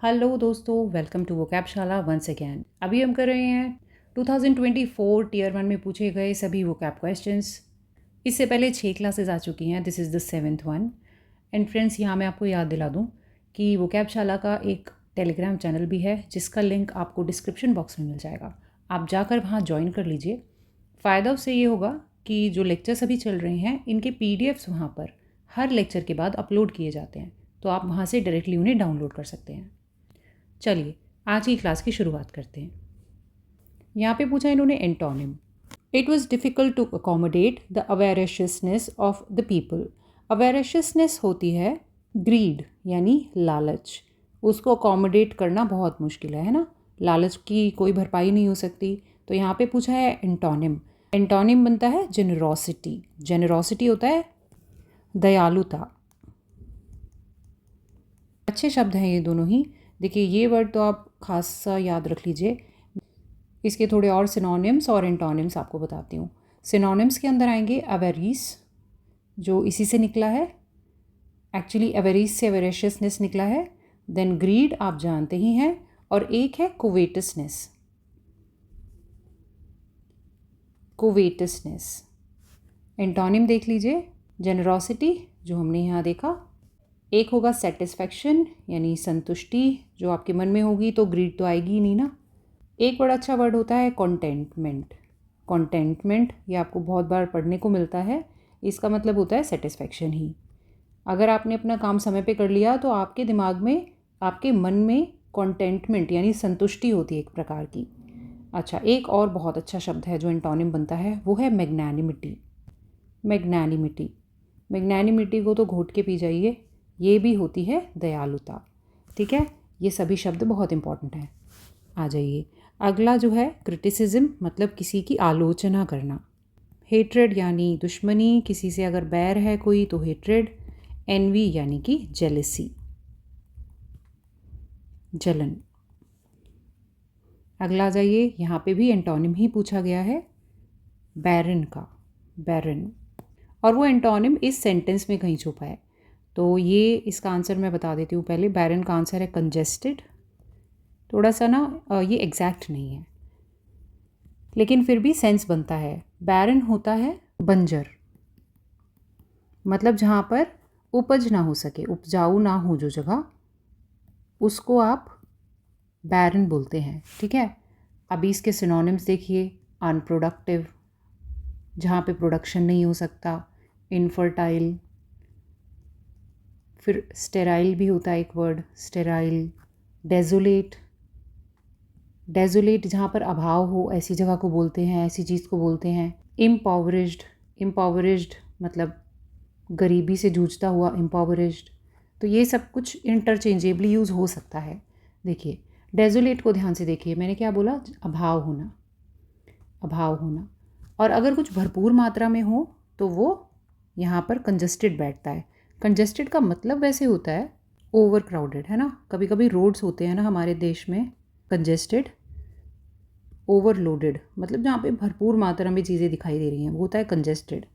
Hello दोस्तों, welcome to वोकैबशाला once again. अभी हम कर रहे हैं 2024 टीयर 1 में पूछे गए सभी वोकैब क्वेश्चंस। इससे पहले 6 क्लासेस आ चुकी हैं। This is the 7th one. And friends, यहाँ मैं आपको याद दिला दूँ कि वोकैबशाला का एक टेलीग्राम चैनल भी है जिसका लिंक आपको डिस्क्रिप्शन बॉक्स में मिल जाएगा। आप जाकर वहाँ ज्वाइन कर लीजिए। फ़ायदा उससे ये होगा कि जो लेक्चर्स अभी चल रहे हैं इनके PDFs वहाँ पर हर लेक्चर के बाद अपलोड किए जाते हैं, तो आप वहाँ से डायरेक्टली उन्हें डाउनलोड कर सकते हैं। चलिए आज की क्लास की शुरुआत करते हैं। यहाँ पे पूछा इन्होंने antonym. It was difficult to accommodate the avariciousness of the people. Avariciousness होती है ग्रीड यानी लालच। उसको अकोमोडेट करना बहुत मुश्किल है ना। लालच की कोई भरपाई नहीं हो सकती। तो यहाँ पे पूछा है एंटोनिम। एंटोनिम बनता है जेनरोसिटी। जेनरोसिटी होता है दयालुता। अच्छे शब्द हैं ये दोनों ही। देखिए ये वर्ड तो आप खास सा याद रख लीजिए। इसके थोड़े और सिनोनिम्स और एंटोनिम्स आपको बताती हूँ। सिनोनिम्स के अंदर आएंगे अवेरीस, जो इसी से निकला है। एक्चुअली अवेरीस से अवेरेशियसनेस निकला है। देन ग्रीड आप जानते ही हैं, और एक है कोवेटसनेस। कोवेटसनेस एंटोनिम देख लीजिए। जेनरोसिटी जो हमने यहाँ देखा। एक होगा सेटिस्फैक्शन यानी संतुष्टि, जो आपके मन में होगी, तो ग्रीड तो आएगी ही नहीं ना। एक बड़ा अच्छा वर्ड होता है कॉन्टेंटमेंट। कॉन्टेंटमेंट ये आपको बहुत बार पढ़ने को मिलता है। इसका मतलब होता है सेटिस्फैक्शन ही। अगर आपने अपना काम समय पे कर लिया तो आपके दिमाग में, आपके मन में कॉन्टेंटमेंट यानी संतुष्टि होती है एक प्रकार की। अच्छा, एक और बहुत अच्छा शब्द है जो एंटोनिम बनता है, वो है मैग्नैनिमिटी। मैग्नैनिमिटी मैग्नैनिमिटी को तो घोट के पी जाइए। ये भी होती है दयालुता। ठीक है, ये सभी शब्द बहुत इंपॉर्टेंट हैं। आ जाइए, अगला जो है क्रिटिसिज्म, मतलब किसी की आलोचना करना। हेट्रेड यानी दुश्मनी, किसी से अगर बैर है कोई तो हेट्रेड। एनवी यानी कि जेलसी, जलन। अगला आ जाइए, यहाँ पे भी एंटोनिम ही पूछा गया है, बैरन का। बैरन, और वो एंटोनिम इस सेंटेंस में कहीं छुपा है, तो ये इसका आंसर मैं बता देती हूँ पहले। बैरन का आंसर है कंजेस्टेड। थोड़ा सा ना ये एग्जैक्ट नहीं है, लेकिन फिर भी सेंस बनता है। बैरन होता है बंजर, मतलब जहाँ पर उपज ना हो सके, उपजाऊ ना हो जो जगह, उसको आप बैरन बोलते हैं। ठीक है, अभी इसके सिनोनिम्स देखिए। अनप्रोडक्टिव, जहाँ पे प्रोडक्शन नहीं हो सकता। इनफर्टाइल, फिर स्टेराइल भी होता है एक वर्ड, स्टेराइल। डेजोलेट, डेजोलेट जहाँ पर अभाव हो ऐसी जगह को बोलते हैं, ऐसी चीज़ को बोलते हैं। इम्पॉवरिज्ड, इम्पॉवरिज्ड मतलब गरीबी से जूझता हुआ, इम्पॉवरिज्ड। तो ये सब कुछ इंटरचेंजेबली यूज़ हो सकता है। देखिए डेजोलेट को ध्यान से देखिए, मैंने क्या बोला, अभाव होना, अभाव होना। और अगर कुछ भरपूर मात्रा में हो तो वो यहाँ पर कंजस्टेड बैठता है। कंजस्टेड का मतलब वैसे होता है ओवर क्राउडेड, है ना। कभी कभी रोड्स होते हैं ना हमारे देश में कंजेस्टेड, ओवरलोडेड, मतलब जहाँ पे भरपूर मात्रा में चीज़ें दिखाई दे रही हैं, वो होता है कंजेस्टेड।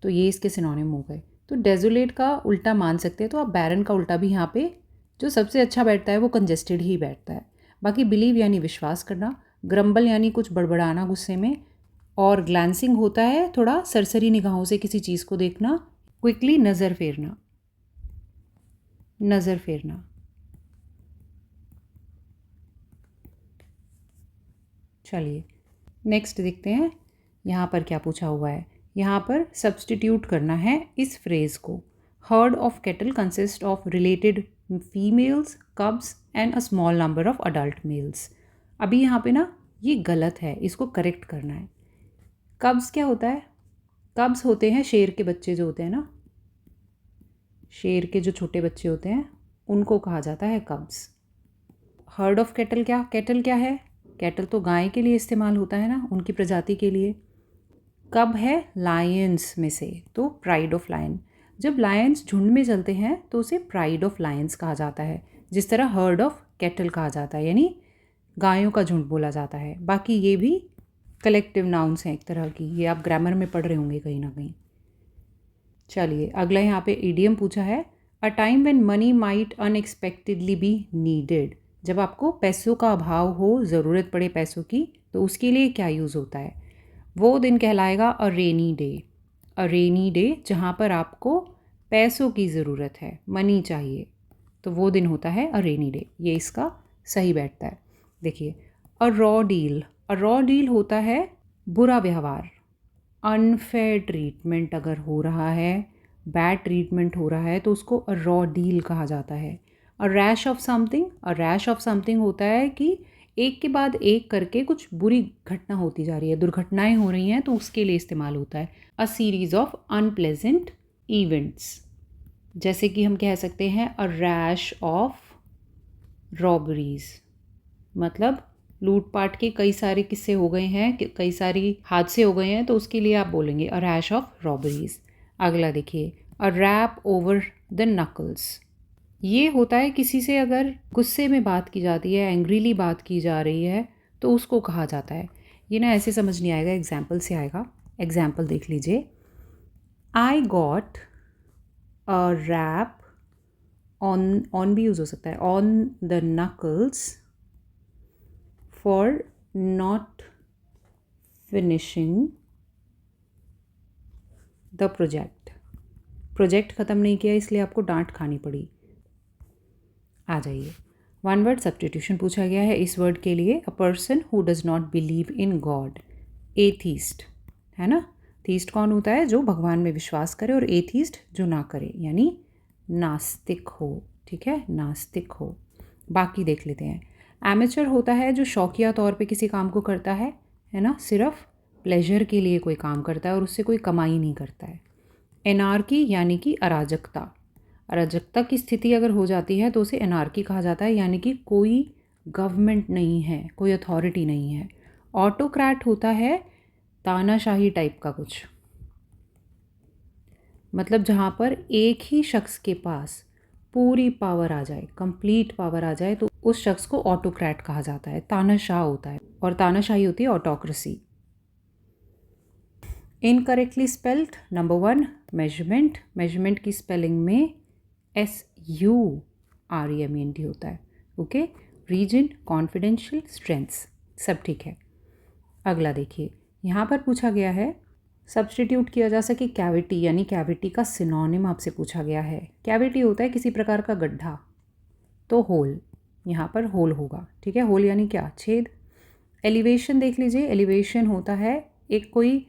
तो ये इसके सिनोनिम हो गए। तो डेजोलेट का उल्टा मान सकते हैं, तो आप बैरन का उल्टा भी यहाँ पे जो सबसे अच्छा बैठता है वो कंजेस्टेड ही बैठता है। बाकी बिलीव यानी विश्वास करना, ग्रम्बल यानी कुछ बड़बड़ाना गुस्से में, और ग्लैंसिंग होता है थोड़ा सरसरी निगाहों से किसी चीज़ को देखना। क्विकली नज़र फेरना, नज़र फेरना। चलिए नेक्स्ट देखते हैं यहाँ पर क्या पूछा हुआ है। यहाँ पर सब्स्टिट्यूट करना है इस फ्रेज़ को। Herd of cattle consist of related females, cubs and a small number of adult males. अभी यहाँ पे ना ये गलत है, इसको करेक्ट करना है। कब्स क्या होता है? कब्स होते हैं शेर के बच्चे जो होते हैं ना, शेर के जो छोटे बच्चे होते हैं उनको कहा जाता है कब्स। हर्ड ऑफ कैटल, कैटल क्या है? कैटल तो गाय के लिए इस्तेमाल होता है ना, उनकी प्रजाति के लिए। कब है लायंस में से, तो प्राइड ऑफ लायन। जब लायंस झुंड में चलते हैं तो उसे प्राइड ऑफ लायंस कहा जाता है, जिस तरह हर्ड ऑफ कैटल कहा जाता है, यानी गायों का झुंड बोला जाता है। बाकी ये भी कलेक्टिव नाउन्स हैं एक तरह की, ये आप ग्रामर में पढ़ रहे होंगे कहीं ना कहीं। चलिए अगला यहाँ पे इडियम पूछा है, a time when money might unexpectedly be needed, जब आपको पैसों का अभाव हो, ज़रूरत पड़े पैसों की, तो उसके लिए क्या यूज़ होता है? वो दिन कहलाएगा अ रेनी डे। अ रेनी डे जहाँ पर आपको पैसों की ज़रूरत है, मनी चाहिए, तो वो दिन होता है अ रेनी डे। ये इसका सही बैठता है। देखिए, a raw deal. A raw deal होता है बुरा व्यवहार, अनफेयर ट्रीटमेंट अगर हो रहा है, बैड ट्रीटमेंट हो रहा है, तो उसको अ रॉ डील कहा जाता है। A rash of something. A rash of something होता है कि एक के बाद एक करके कुछ बुरी घटना होती जा रही है, दुर्घटनाएं हो रही हैं, तो उसके लिए इस्तेमाल होता है। A series of unpleasant events, जैसे कि हम कह सकते हैं अ रैश ऑफ रॉबरीज, मतलब लूटपाट के कई सारे किस्से हो गए हैं, कई सारी हादसे हो गए हैं, तो उसके लिए आप बोलेंगे अ रैश ऑफ रॉबरीज। अगला देखिए, अ रैप ओवर द नकल्स। ये होता है किसी से अगर गुस्से में बात की जाती है, एंग्रीली बात की जा रही है, तो उसको कहा जाता है। ये ना ऐसे समझ नहीं आएगा, एग्जाम्पल से आएगा। एग्जाम्पल देख लीजिए, I got a rap on भी यूज़ हो सकता है, on the knuckles for not finishing the project ख़त्म नहीं किया, इसलिए आपको डांट खानी पड़ी। आ जाइए, वन वर्ड सब्स्टिट्यूशन पूछा गया है इस वर्ड के लिए। A person who does not believe in God, atheist, है ना। थीस्ट कौन होता है? जो भगवान में विश्वास करे, और एथीस्ट जो ना करे, यानी नास्तिक हो। ठीक है, नास्तिक हो। बाकी देख लेते हैं। एमेचर होता है जो शौकिया तौर पे किसी काम को करता है ना, सिर्फ प्लेजर के लिए कोई काम करता है और उससे कोई कमाई नहीं करता है। एनार्की यानी कि अराजकता। अराजकता की स्थिति अगर हो जाती है तो उसे एनार्की कहा जाता है, यानी कि कोई गवर्नमेंट नहीं है, कोई अथॉरिटी नहीं है। ऑटोक्रेट होता है तानाशाही टाइप का कुछ, मतलब जहाँ पर एक ही शख्स के पास पूरी पावर आ जाए, कंप्लीट पावर आ जाए, तो उस शख्स को ऑटोक्रेट कहा जाता है। तानाशाह होता है, और तानाशाही होती है autocracy. Incorrectly spelled, number 1 measurement. Measurement की स्पेलिंग में SUREMENT होता है। ओके, रीजन, कॉन्फिडेंशियल, स्ट्रेंथ्स, सब ठीक है। अगला देखिए, यहाँ पर पूछा गया है सब्स्टिट्यूट किया जा सके कैविटी, यानी कैविटी का सिनोनिम आपसे पूछा गया है। कैविटी होता है किसी प्रकार का गड्ढा, तो होल, यहाँ पर होल होगा। ठीक है, होल यानी क्या? छेद। एलिवेशन देख लीजिए, एलिवेशन होता है एक कोई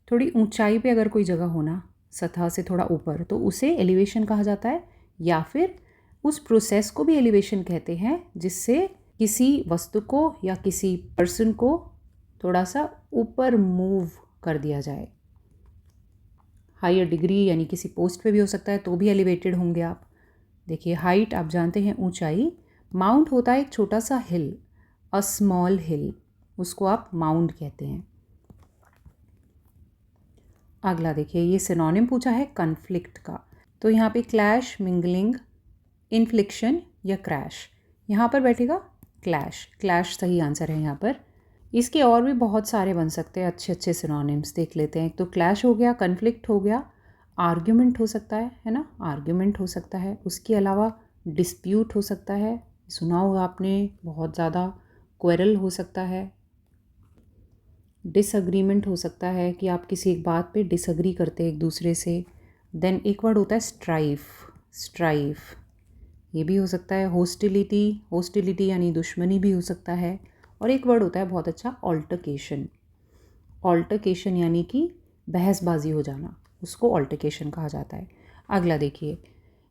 थोड़ी ऊंचाई पे अगर कोई जगह होना, सतह से थोड़ा ऊपर, तो उसे एलिवेशन कहा जाता है। या फिर उस प्रोसेस को भी एलिवेशन कहते हैं जिससे किसी वस्तु को या किसी पर्सन को थोड़ा सा ऊपर मूव कर दिया जाए। हायर डिग्री यानी किसी पोस्ट पे भी हो सकता है, तो भी एलिवेटेड होंगे आप। देखिए, हाइट आप जानते हैं ऊंचाई। माउंट होता है एक छोटा सा हिल, अ स्मॉल हिल, उसको आप माउंट कहते हैं। अगला देखिए, ये सिनोनिम पूछा है कन्फ्लिक्ट का, तो यहाँ पे क्लैश, मिंगलिंग, इन्फ्लिक्शन या क्रैश, यहाँ पर बैठेगा क्लैश। क्लैश सही आंसर है यहाँ पर। इसके और भी बहुत सारे बन सकते हैं अच्छे अच्छे सिनोनिम्स, देख लेते हैं। तो क्लैश हो गया, कन्फ्लिक्ट हो गया, आर्ग्यूमेंट हो सकता है ना, आर्ग्यूमेंट हो सकता है। उसके अलावा डिस्प्यूट हो सकता है, सुना होगा आपने बहुत ज़्यादा। क्वेरल हो सकता है, डिसअग्रीमेंट हो सकता है कि आप किसी एक बात पे डिसअग्री करते हैं एक दूसरे से। देन एक वर्ड होता है स्ट्राइफ, स्ट्राइफ ये भी हो सकता है। होस्टिलिटी, होस्टिलिटी यानी दुश्मनी भी हो सकता है। और एक वर्ड होता है बहुत अच्छा, ऑल्टरकेशन। ऑल्टरकेशन यानी कि बहसबाजी हो जाना, उसको ऑल्टरकेशन कहा जाता है। अगला देखिए,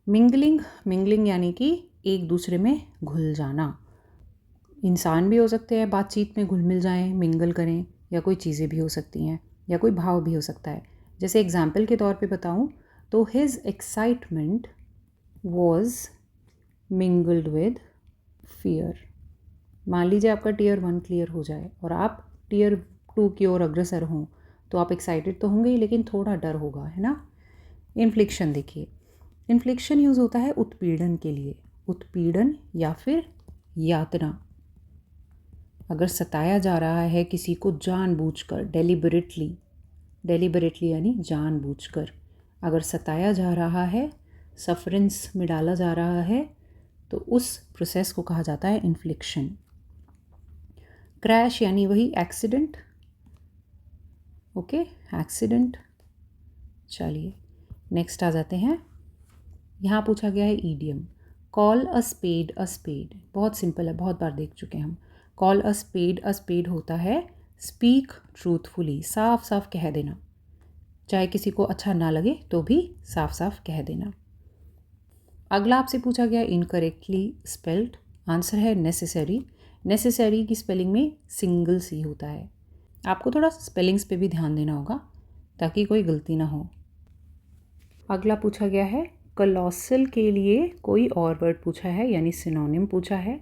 मिंगलिंग। मिंगलिंग यानी कि एक दूसरे में घुल जाना। इंसान भी हो सकते हैं बातचीत में घुल मिल जाएं, मिंगल करें, या कोई चीज़ें भी हो सकती हैं, या कोई भाव भी हो सकता है। जैसे एग्जाम्पल के तौर पे बताऊं तो his excitement was mingled with fear. मान लीजिए आपका टीयर 1 क्लियर हो जाए और आप टीयर 2 की ओर अग्रसर हों, तो आप एक्साइटेड तो होंगे ही, लेकिन थोड़ा डर होगा, है ना। इन्फ्लिक्शन देखिए, इन्फ्लिक्शन यूज़ होता है उत्पीड़न के लिए, उत्पीड़न या फिर यातना। अगर सताया जा रहा है किसी को जानबूझकर, डेलिबरेटली, डेलिबरेटली यानी जानबूझकर, अगर सताया जा रहा है सफरेंस में डाला जा रहा है तो उस प्रोसेस को कहा जाता है इन्फ्लिक्शन। क्रैश यानी वही एक्सीडेंट, ओके, एक्सीडेंट। चलिए नेक्स्ट आ जाते हैं। यहाँ पूछा गया है ईडियम, कॉल अ स्पेड। बहुत सिंपल है, बहुत बार देख चुके हैं हम। कॉल अ स्पेड होता है स्पीक ट्रूथफुली, साफ साफ कह देना, चाहे किसी को अच्छा ना लगे तो भी साफ साफ कह देना। अगला आपसे पूछा गया इनकरेक्टली स्पेल्ड, आंसर है नेसेसरी। नेसेसरी की स्पेलिंग में सिंगल सी होता है। आपको थोड़ा स्पेलिंग्स पे भी ध्यान देना होगा ताकि कोई गलती ना हो। अगला पूछा गया है कॉलोसल के लिए कोई और वर्ड पूछा है, यानी सिनोनिम पूछा है।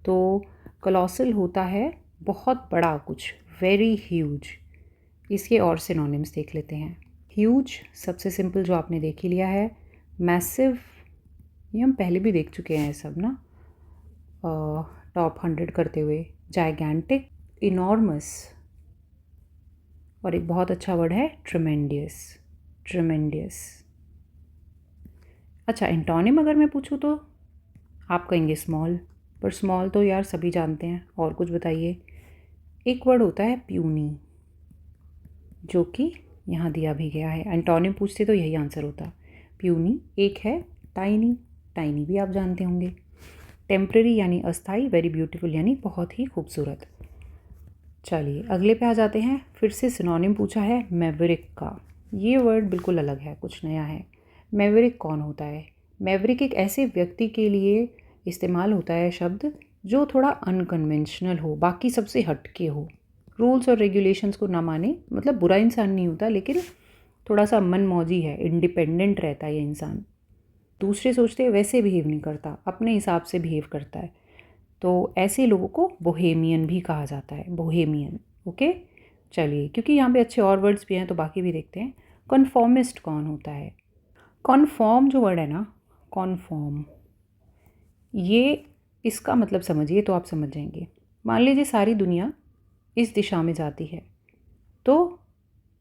तो कॉलोसल होता है बहुत बड़ा कुछ, वेरी ह्यूज। इसके और सिनोनिम्स देख लेते हैं। ह्यूज सबसे सिंपल जो आपने देख ही लिया है। मैसिव ये हम पहले भी देख चुके हैं सब ना, टॉप 100 करते हुए। जाइगैंटिक, इनॉर्मस, और एक बहुत अच्छा वर्ड है ट्रेमेंडियस। अच्छा, एंटोनिम अगर मैं पूछूँ तो आप कहेंगे स्मॉल, पर स्मॉल तो यार सभी जानते हैं। और कुछ बताइए। एक वर्ड होता है प्यूनी, जो कि यहाँ दिया भी गया है। एंटोनिम पूछते तो यही आंसर होता, प्यूनी। एक है टाइनी भी आप जानते होंगे। टेम्पररी यानी अस्थाई, वेरी ब्यूटीफुल यानी बहुत ही खूबसूरत। चलिए अगले पे आ जाते हैं। फिर से सिनोनिम पूछा है मैवरिक का। ये वर्ड बिल्कुल अलग है, कुछ नया है। मैवरिक कौन होता है? मैवरिक एक ऐसे व्यक्ति के लिए इस्तेमाल होता है शब्द जो थोड़ा अनकन्वेंशनल हो, बाकी सबसे हटके हो, रूल्स और रेगुलेशंस को ना माने। मतलब बुरा इंसान नहीं होता, लेकिन थोड़ा सा मनमौजी है, इंडिपेंडेंट रहता है ये इंसान। दूसरे सोचते वैसे बिहेव नहीं करता, अपने हिसाब से बिहेव करता है। तो ऐसे लोगों को बोहेमियन भी कहा जाता है, बोहेमियन। ओके, चलिए क्योंकि यहाँ पे अच्छे और वर्ड्स भी हैं तो बाकी भी देखते हैं। कन्फॉर्मिस्ट कौन होता है? कन्फॉर्म जो वर्ड है ना, कन्फॉर्म, ये इसका मतलब समझिए तो आप समझ जाएंगे। मान लीजिए सारी दुनिया इस दिशा में जाती है, तो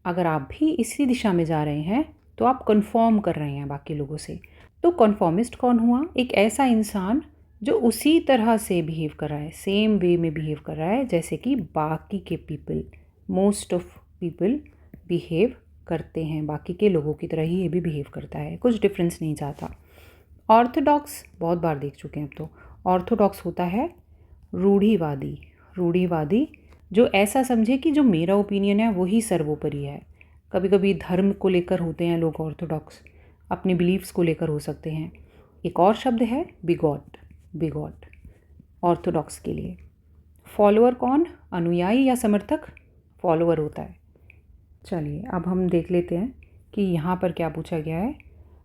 अगर आप भी इसी दिशा में जा रहे हैं तो आप कन्फॉर्म कर रहे हैं बाकी लोगों से। तो कन्फॉर्मिस्ट कौन हुआ? एक ऐसा इंसान जो उसी तरह से बिहेव कर रहा है, सेम वे में बिहेव कर रहा है जैसे कि बाकी के people, most of people behave करते हैं। बाकी के लोगों की तरह ही ये भी बिहेव करता है, कुछ डिफरेंस नहीं चाहता। ऑर्थोडॉक्स बहुत बार देख चुके हैं अब तो। ऑर्थोडॉक्स होता है रूढ़िवादी जो ऐसा समझे कि जो मेरा ओपिनियन है वही सर्वोपरि है। कभी कभी धर्म को लेकर होते हैं लोग ऑर्थोडॉक्स, अपने बिलीव्स को लेकर हो सकते हैं। एक और शब्द है बिगॉट ऑर्थोडॉक्स के लिए। फॉलोअर कौन? अनुयायी या समर्थक फॉलोअर होता है। चलिए अब हम देख लेते हैं कि यहाँ पर क्या पूछा गया है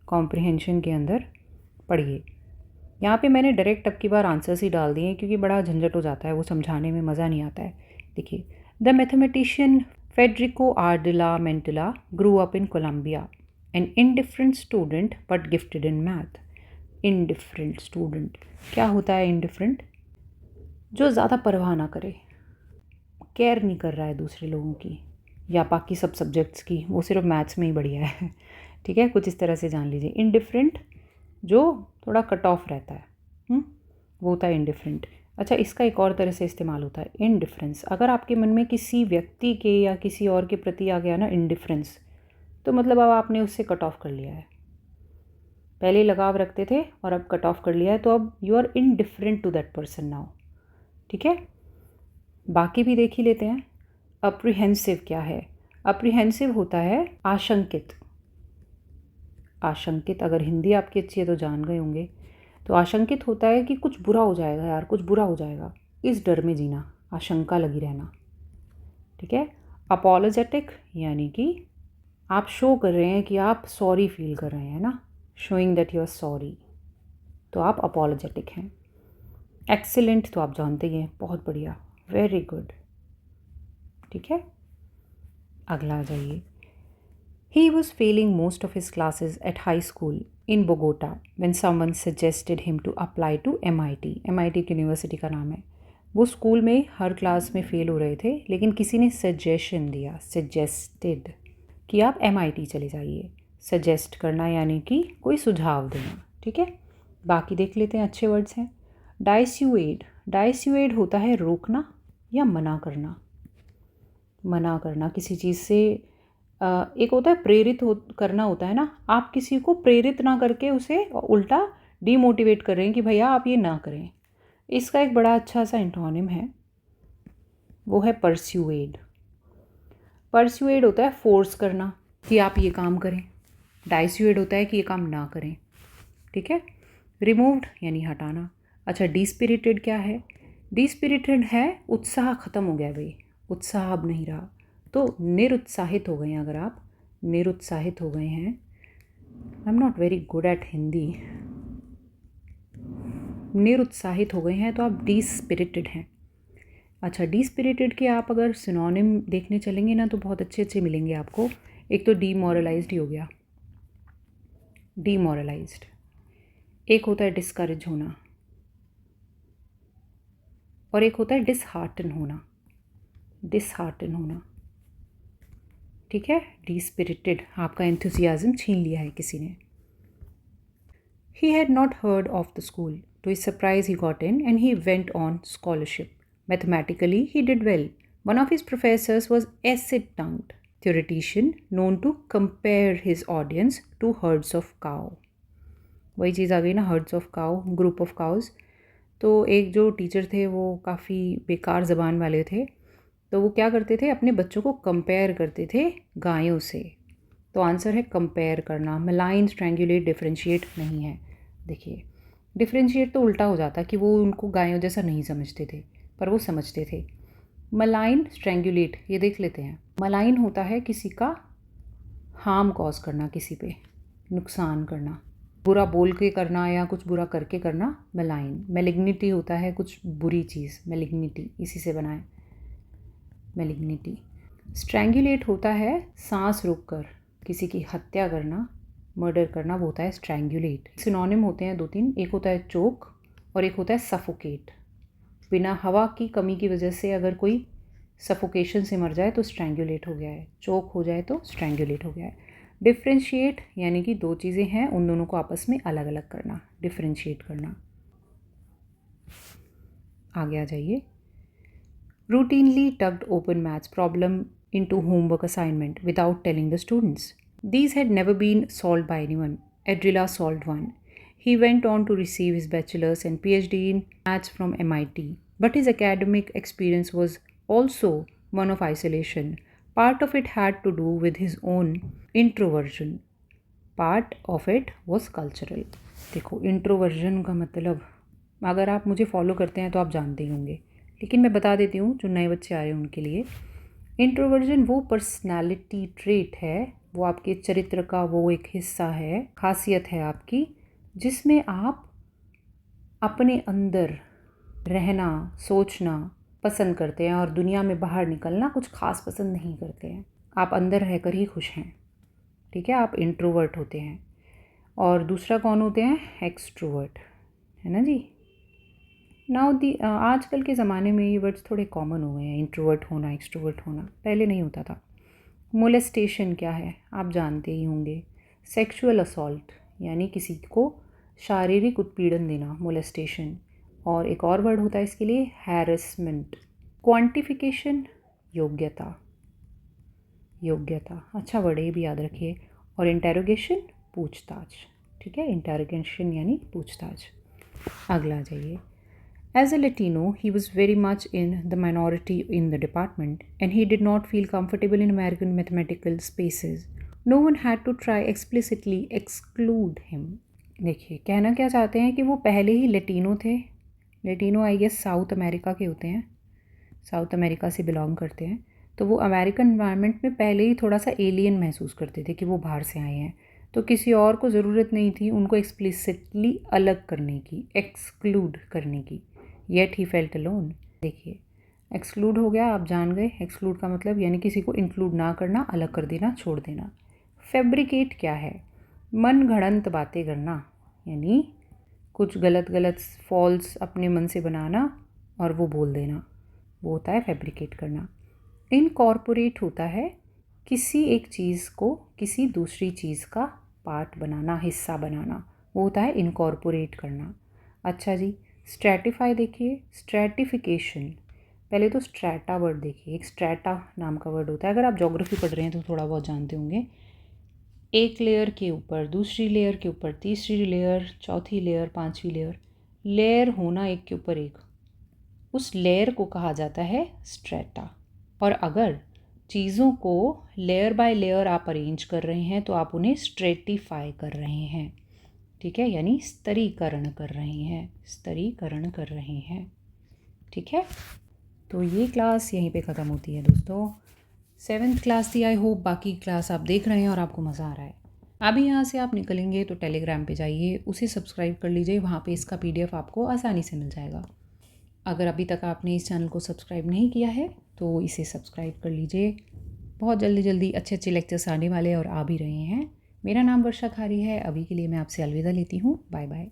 कॉम्प्रिहेंशन के अंदर। पढ़िए, यहाँ पे मैंने डायरेक्ट अब की बार आंसर्स ही डाल दिए हैं क्योंकि बड़ा झंझट हो जाता है, वो समझाने में मज़ा नहीं आता है। देखिए, the mathematician Federico Ardila Mantilla grew up in Colombia, an indifferent student but gifted in math. Indifferent student क्या होता है? इनडिफरेंट जो ज़्यादा परवाह ना करे, केयर नहीं कर रहा है दूसरे लोगों की या बाकी सब सब्जेक्ट्स की, वो सिर्फ मैथ्स में ही बढ़िया है। ठीक है, कुछ इस तरह से जान लीजिए। इनडिफरेंट जो थोड़ा कट ऑफ रहता है, वो होता है इनडिफरेंट। अच्छा, इसका एक और तरह से इस्तेमाल होता है इनडिफरेंस। अगर आपके मन में किसी व्यक्ति के या किसी और के प्रति आ गया ना इनडिफरेंस, तो मतलब अब आपने उससे कट ऑफ कर लिया है। पहले लगाव रखते थे और अब कट ऑफ कर लिया है, तो अब you are indifferent to that person now. ठीक है, बाकी भी देख ही लेते हैं। अप्रीहेंसिव क्या है? अप्रीहेंसिव होता है आशंकित। अगर हिंदी आपकी अच्छी है तो जान गए होंगे। तो आशंकित होता है कि कुछ बुरा हो जाएगा यार, कुछ बुरा हो जाएगा, इस डर में जीना, आशंका लगी रहना। ठीक है। अपॉलोजेटिक यानी कि आप शो कर रहे हैं कि आप सॉरी फील कर रहे हैं ना, showing that you are sorry, तो आप अपॉलोजेटिक हैं। एक्सीलेंट तो आप जानते ही हैं, बहुत बढ़िया, वेरी गुड। ठीक है, अगला आ जाइए। He was failing most of his classes at high school in Bogota when someone suggested him to apply to MIT. MIT की यूनिवर्सिटी का नाम है। वो स्कूल में हर क्लास में फ़ेल हो रहे थे, लेकिन किसी ने सजेशन दिया, सजेस्टेड कि आप MIT चले जाइए। सजेस्ट करना यानी कि कोई सुझाव देना, ठीक है। बाकी देख लेते हैं, अच्छे वर्ड्स हैं। डाइस्यूएड, डाइस्यूएड होता है रोकना या मना करना। मना करना किसी चीज़ से, एक होता है प्रेरित करना होता है ना, आप किसी को प्रेरित ना करके उसे उल्टा डीमोटिवेट कर रहे हैं कि भैया आप ये ना करें। इसका एक बड़ा अच्छा सा एंटोनिम है, वो है परस्यूएड। परस्यूएड होता है फोर्स करना कि आप ये काम करें। डाइस्यूएड होता है कि ये काम ना करें, ठीक है। रिमूव्ड यानी हटाना। अच्छा, डिस्पिरिटेड क्या है? डिस्पिरिटेड है उत्साह खत्म हो गया भाई, उत्साह अब नहीं रहा, तो निरुत्साहित हो गए हैं। अगर आप निरुत्साहित हो गए हैं, I am not very good at Hindi, निरुत्साहित हो गए हैं तो आप डिस्पिरिटेड हैं। अच्छा, डिस्पिरिटेड के आप अगर सिनोनिम देखने चलेंगे ना तो बहुत अच्छे अच्छे मिलेंगे आपको। एक तो डीमोरलाइज्ड ही हो गया, डीमोरलाइज्ड। एक होता है डिस्करेज होना, और एक होता है डिसहार्टन होना, डिसहार्टन होना, ठीक है। डिस्पिरिटेड, आपका एंथुसियाज्म छीन लिया है किसी ने। He had not heard of the school. To his surprise, he got in and he went on scholarship. Mathematically, he did well. One of his professors was acid-tongued theoretician known to compare his audience to herds of cow. वही चीज़ आ गई ना, herds of cow, group of cows. तो एक जो teacher थे वो काफ़ी बेकार ज़बान वाले थे, तो वो क्या करते थे, अपने बच्चों को कंपेयर करते थे गायों से। तो आंसर है कंपेयर करना। मलाइन, स्ट्रैंगुलेट, डिफरेंशिएट नहीं है। देखिए, डिफरेंशिएट तो उल्टा हो जाता कि वो उनको गायों जैसा नहीं समझते थे, पर वो समझते थे। मलाइन, स्ट्रैंगुलेट, ये देख लेते हैं। मलाइन होता है किसी का हार्म कॉज करना, किसी पे नुकसान करना, बुरा बोल के करना या कुछ बुरा करके करना, मलाइन। मेलिग्निटी होता है कुछ बुरी चीज़, मेलिग्निटी इसी से बना है, मेलिग्निटी। स्ट्रैंगुलेट होता है सांस रोक कर किसी की हत्या करना, मर्डर करना, वो होता है स्ट्रैंगुलेट। सिनोनिम होते हैं दो तीन, एक होता है चोक और एक होता है सफोकेट। बिना हवा की कमी की वजह से अगर कोई सफोकेशन से मर जाए तो स्ट्रैंगुलेट हो गया है, चोक हो जाए तो स्ट्रैंगुलेट हो गया है। डिफरेंशिएट यानी कि दो चीज़ें हैं, उन दोनों को आपस में अलग अलग करना, डिफरेंशिएट करना। आगे आ जाइए। routinely tugged open maths problem into homework assignment without telling the students. These had never been solved by anyone. Adrila solved one. He went on to receive his bachelor's and PhD in maths from MIT. But his academic experience was also one of isolation. Part of it had to do with his own introversion. Part of it was cultural. देखो, introversion का मतलब अगर आप मुझे follow करते हैं तो आप जानते ही होंगे, लेकिन मैं बता देती हूँ जो नए बच्चे आ रहे हैं उनके लिए। इंट्रोवर्जन वो पर्सनालिटी ट्रेट है, वो आपके चरित्र का वो एक हिस्सा है, खासियत है आपकी, जिसमें आप अपने अंदर रहना, सोचना पसंद करते हैं और दुनिया में बाहर निकलना कुछ खास पसंद नहीं करते हैं। आप अंदर रहकर ही खुश हैं, ठीक है, आप इंट्रोवर्ट होते हैं। और दूसरा कौन होते हैं? एक्सट्रोवर्ट, है ना जी। नाउ आजकल के ज़माने में ये वर्ड्स थोड़े कॉमन हो गए हैं, इंट्रोवर्ट होना, एक्सट्रोवर्ट होना, पहले नहीं होता था। मोलेस्टेशन क्या है आप जानते ही होंगे। सेक्सुअल असॉल्ट यानी किसी को शारीरिक उत्पीड़न देना, मोलेस्टेशन। और एक और वर्ड होता है इसके लिए, हैरेसमेंट। क्वांटिफिकेशन, योग्यता, योग्यता, अच्छा वर्ड ये भी याद रखिए। और इंटेरोगेशन, पूछताछ, ठीक है, इंटेरोगेशन यानी पूछताछ। अगला जाइए। As a Latino, he was very much in the minority in the department, and he did not feel comfortable in American mathematical spaces. No one had to try explicitly exclude him. देखिए, कहना क्या चाहते हैं कि वो पहले ही Latino थे। Latino I guess south America के होते हैं, साउथ अमेरिका से बिलोंग करते हैं, तो वो अमेरिकन एनवायरनमेंट में पहले ही थोड़ा सा एलियन महसूस करते थे कि वो बाहर से आए हैं। तो किसी और को ज़रूरत नहीं थी उनको एक्सप्लिसिटली अलग करने की, एक्सक्लूड करने की। Yet he felt alone. देखिए, एक्सक्लूड हो गया, आप जान गए एक्सक्लूड का मतलब, यानी किसी को इंक्लूड ना करना, अलग कर देना, छोड़ देना। फैब्रिकेट क्या है? मन घड़ंत बातें करना, यानी कुछ गलत गलत फॉल्स अपने मन से बनाना और वो बोल देना, वो होता है फैब्रिकेट करना। इनकॉर्पोरेट होता है किसी एक चीज़ को किसी दूसरी चीज़ का पार्ट बनाना, हिस्सा बनाना, वो होता है इनकॉर्पोरेट करना। अच्छा जी, स्ट्रैटिफाई देखिए, स्ट्रैटिफिकेशन। पहले तो स्ट्रैटा वर्ड देखिए, एक स्ट्रैटा नाम का वर्ड होता है, अगर आप ज्योग्राफी पढ़ रहे हैं तो थोड़ा बहुत जानते होंगे। एक लेयर के ऊपर दूसरी लेयर के ऊपर तीसरी लेयर, चौथी लेयर, पांचवी लेयर, लेयर होना एक के ऊपर एक, उस लेयर को कहा जाता है स्ट्रैटा। और अगर चीज़ों को लेयर बाय लेयर आप अरेंज कर रहे हैं तो आप उन्हें स्ट्रेटिफाई कर रहे हैं, ठीक है, यानी स्तरीकरण कर रहे हैं, स्तरीकरण कर रहे हैं, ठीक है। तो ये क्लास यहीं पे ख़त्म होती है दोस्तों। 7th क्लास थी, आई होप बाकी क्लास आप देख रहे हैं और आपको मज़ा आ रहा है। अभी यहाँ से आप निकलेंगे तो टेलीग्राम पे जाइए, उसे सब्सक्राइब कर लीजिए, वहाँ पे इसका PDF आपको आसानी से मिल जाएगा। अगर अभी तक आपने इस चैनल को सब्सक्राइब नहीं किया है तो इसे सब्सक्राइब कर लीजिए। बहुत जल्दी जल्दी अच्छे अच्छे लेक्चर्स आने वाले और आ भी रहे हैं। मेरा नाम वर्षा खारी है। अभी के लिए मैं आपसे अलविदा लेती हूँ। Bye bye.